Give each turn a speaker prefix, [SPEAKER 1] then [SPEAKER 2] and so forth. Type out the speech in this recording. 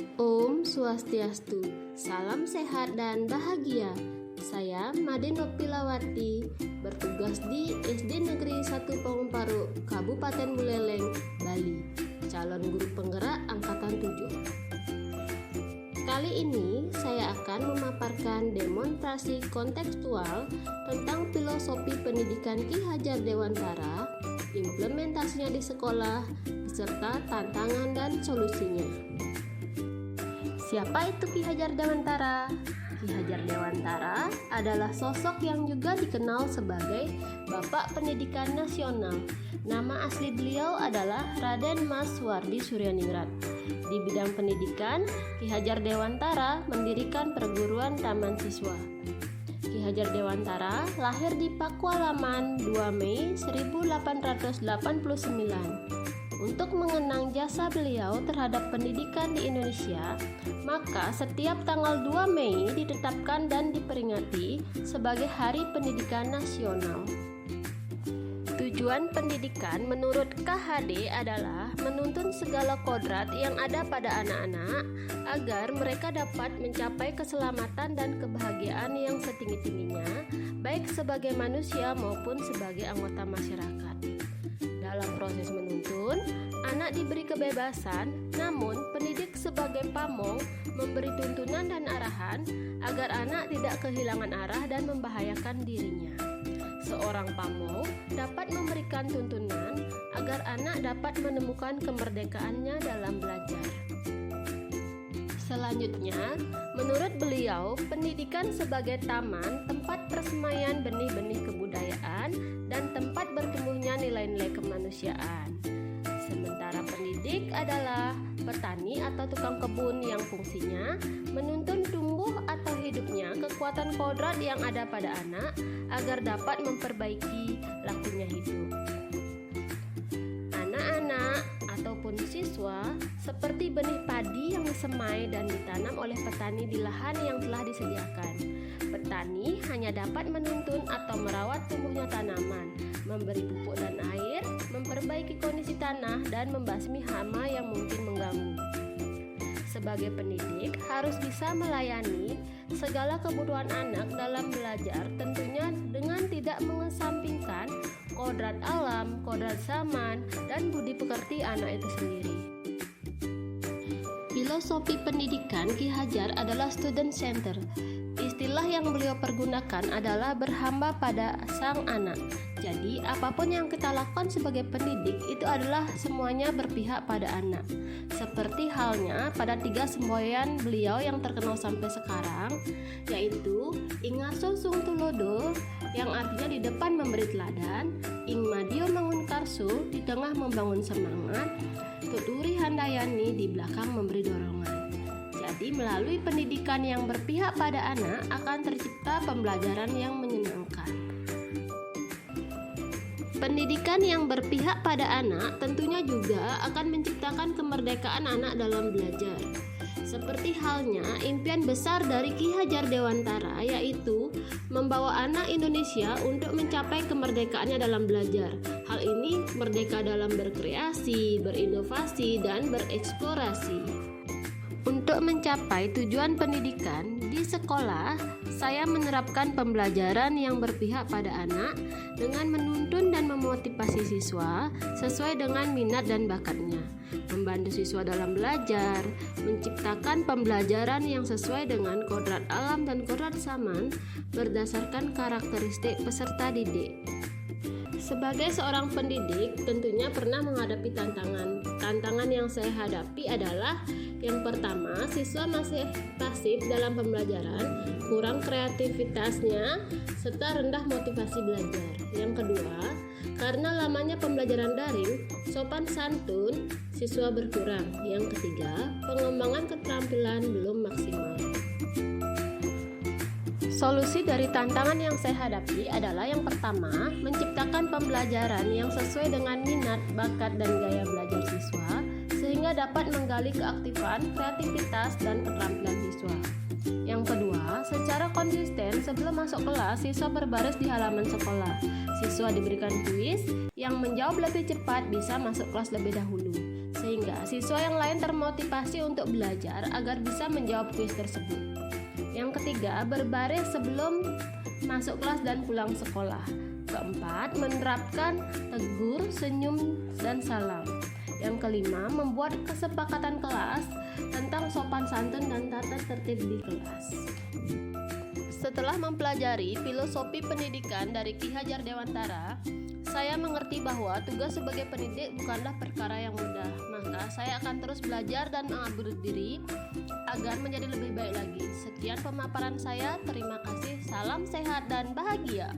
[SPEAKER 1] Om Swastiastu, salam sehat dan bahagia. Saya Made Nopilawati, bertugas di SD Negeri 1 Pongparu, Kabupaten Buleleng, Bali, calon guru penggerak Angkatan 7. Kali ini saya akan memaparkan demonstrasi kontekstual tentang filosofi pendidikan Ki Hajar Dewantara, implementasinya di sekolah, beserta tantangan dan solusinya. Siapa itu Ki Hajar Dewantara? Ki Hajar Dewantara adalah sosok yang juga dikenal sebagai Bapak Pendidikan Nasional. Nama asli beliau adalah Raden Mas Wardi Suryaningrat. Di bidang pendidikan, Ki Hajar Dewantara mendirikan perguruan taman siswa. Ki Hajar Dewantara lahir di Pakualaman 2 Mei 1889. Untuk mengenang jasa beliau terhadap pendidikan di Indonesia, maka setiap tanggal 2 Mei ditetapkan dan diperingati sebagai Hari Pendidikan Nasional. Tujuan pendidikan menurut KHD adalah menuntun segala kodrat yang ada pada anak-anak agar mereka dapat mencapai keselamatan dan kebahagiaan yang setinggi-tingginya, baik sebagai manusia maupun sebagai anggota masyarakat. Dalam proses menuntun, anak diberi kebebasan, namun pendidik sebagai pamong memberi tuntunan dan arahan agar anak tidak kehilangan arah dan membahayakan dirinya. Seorang pamong dapat memberikan tuntunan agar anak dapat menemukan kemerdekaannya dalam belajar. Selanjutnya, menurut beliau, pendidikan sebagai taman, tempat persemaian benih-benih kebudayaan, dan tempat bertumbuhnya nilai-nilai kemanusiaan. Sementara pendidik adalah petani atau tukang kebun yang fungsinya menuntun tumbuh atau hidupnya kekuatan kodrat yang ada pada anak agar dapat memperbaiki lakunya hidup. Anak-anak ataupun siswa seperti benih padi yang disemai dan ditanam oleh petani di lahan yang telah disediakan. Petani hanya dapat menuntun atau merawat tumbuhnya tanaman, memberi pupuk dan air, memperbaiki kondisi tanah, dan membasmi hama yang mungkin mengganggu. Sebagai pendidik harus bisa melayani segala kebutuhan anak dalam belajar, tentunya dengan tidak mengesampingkan kodrat alam, kodrat zaman, dan budi pekerti anak itu sendiri. Filosofi pendidikan Ki Hajar adalah student center. Istilah yang beliau pergunakan adalah berhamba pada sang anak. Jadi, apapun yang kita lakukan sebagai pendidik itu adalah semuanya berpihak pada anak. Seperti halnya pada 3 semboyan beliau yang terkenal sampai sekarang, yaitu Ing ngaso sung tulodo, yang artinya di depan memberi teladan, Ing madio mangun karso, di tengah membangun semangat, Tuturi handayani, di belakang memberi dorongan. Jadi, melalui pendidikan yang berpihak pada anak akan tercipta pembelajaran yang menyenangkan. Pendidikan yang berpihak pada anak tentunya juga akan menciptakan kemerdekaan anak dalam belajar. Seperti halnya impian besar dari Ki Hajar Dewantara, yaitu membawa anak Indonesia untuk mencapai kemerdekaannya dalam belajar. Hal ini merdeka dalam berkreasi, berinovasi, dan bereksplorasi. Untuk mencapai tujuan pendidikan di sekolah, saya menerapkan pembelajaran yang berpihak pada anak dengan menuntun dan memotivasi siswa sesuai dengan minat dan bakatnya, membantu siswa dalam belajar, menciptakan pembelajaran yang sesuai dengan kodrat alam dan kodrat zaman berdasarkan karakteristik peserta didik. Sebagai seorang pendidik, tentunya pernah menghadapi tantangan. Tantangan yang saya hadapi adalah yang pertama, siswa masih pasif dalam pembelajaran, kurang kreativitasnya, serta rendah motivasi belajar. Yang kedua, karena lamanya pembelajaran daring, sopan santun siswa berkurang. Yang ketiga, pengembangan keterampilan belum maksimal. Solusi dari tantangan yang saya hadapi adalah yang pertama, menciptakan pembelajaran yang sesuai dengan minat, bakat, dan gaya belajar siswa sehingga dapat menggali keaktifan, kreativitas, dan keterampilan siswa. Yang kedua, secara konsisten sebelum masuk kelas, siswa berbaris di halaman sekolah. Siswa diberikan kuis yang menjawab lebih cepat bisa masuk kelas lebih dahulu. sehingga siswa yang lain termotivasi untuk belajar agar bisa menjawab kuis tersebut. Yang ketiga, berbaris sebelum masuk kelas dan pulang sekolah. Keempat, menerapkan tegur, senyum, dan salam. Yang kelima, membuat kesepakatan kelas tentang sopan santun dan tata tertib di kelas. Setelah mempelajari filosofi pendidikan dari Ki Hajar Dewantara, saya mengerti bahwa tugas sebagai pendidik bukanlah perkara yang mudah. Maka saya akan terus belajar dan mengupgrade diri agar menjadi lebih baik lagi. Sekian pemaparan saya, terima kasih, salam sehat dan bahagia.